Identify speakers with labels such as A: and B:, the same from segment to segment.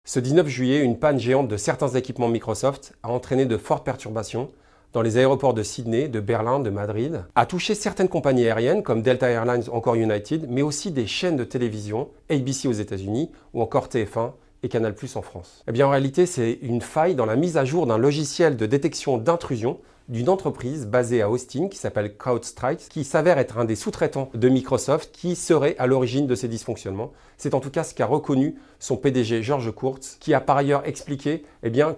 A: Ce 19 juillet, une panne géante de certains équipements Microsoft a entraîné de fortes perturbations dans les aéroports de Sydney, de Berlin, de Madrid, a touché certaines compagnies aériennes comme Delta Airlines ou encore United, mais aussi des chaînes de télévision, ABC aux États-Unis ou encore TF1 et Canal+ en France. Eh bien en réalité, c'est une faille dans la mise à jour d'un logiciel de détection d'intrusion d'une entreprise basée à Austin qui s'appelle CrowdStrike, qui s'avère être un des sous-traitants de Microsoft qui serait à l'origine de ces dysfonctionnements. C'est en tout cas ce qu'a reconnu son PDG George Kurtz, qui a par ailleurs expliqué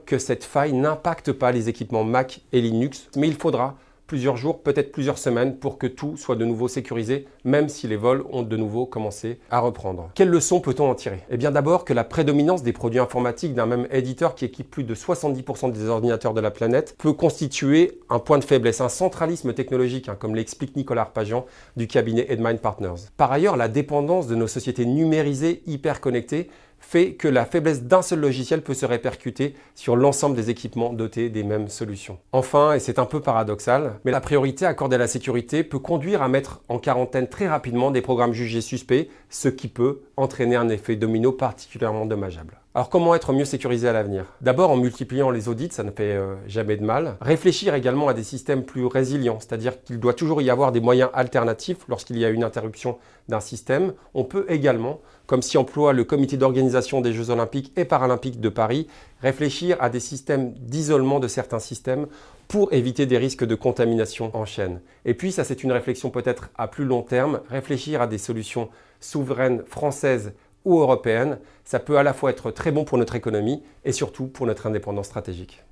A: que cette faille n'impacte pas les équipements Mac et Linux, mais il faudra plusieurs jours, peut-être plusieurs semaines pour que tout soit de nouveau sécurisé, même si les vols ont de nouveau commencé à reprendre. Quelles leçons peut-on en tirer? Eh bien d'abord que la prédominance des produits informatiques d'un même éditeur qui équipe plus de 70% des ordinateurs de la planète peut constituer un point de faiblesse, un centralisme technologique, comme l'explique Nicolas Arpagian du cabinet Edmine Partners. Par ailleurs, la dépendance de nos sociétés numérisées, hyper connectées, fait que la faiblesse d'un seul logiciel peut se répercuter sur l'ensemble des équipements dotés des mêmes solutions. Enfin, et c'est un peu paradoxal, mais la priorité accordée à la sécurité peut conduire à mettre en quarantaine très rapidement des programmes jugés suspects, ce qui peut entraîner un effet domino particulièrement dommageable. Alors comment être mieux sécurisé à l'avenir? D'abord en multipliant les audits, ça ne fait jamais de mal. Réfléchir également à des systèmes plus résilients, c'est-à-dire qu'il doit toujours y avoir des moyens alternatifs lorsqu'il y a une interruption d'un système. On peut également, comme s'y emploie le comité d'organisation des Jeux Olympiques et Paralympiques de Paris, réfléchir à des systèmes d'isolement de certains systèmes pour éviter des risques de contamination en chaîne. Et puis, ça c'est une réflexion peut-être à plus long terme, réfléchir à des solutions souveraines françaises ou européennes, ça peut à la fois être très bon pour notre économie et surtout pour notre indépendance stratégique.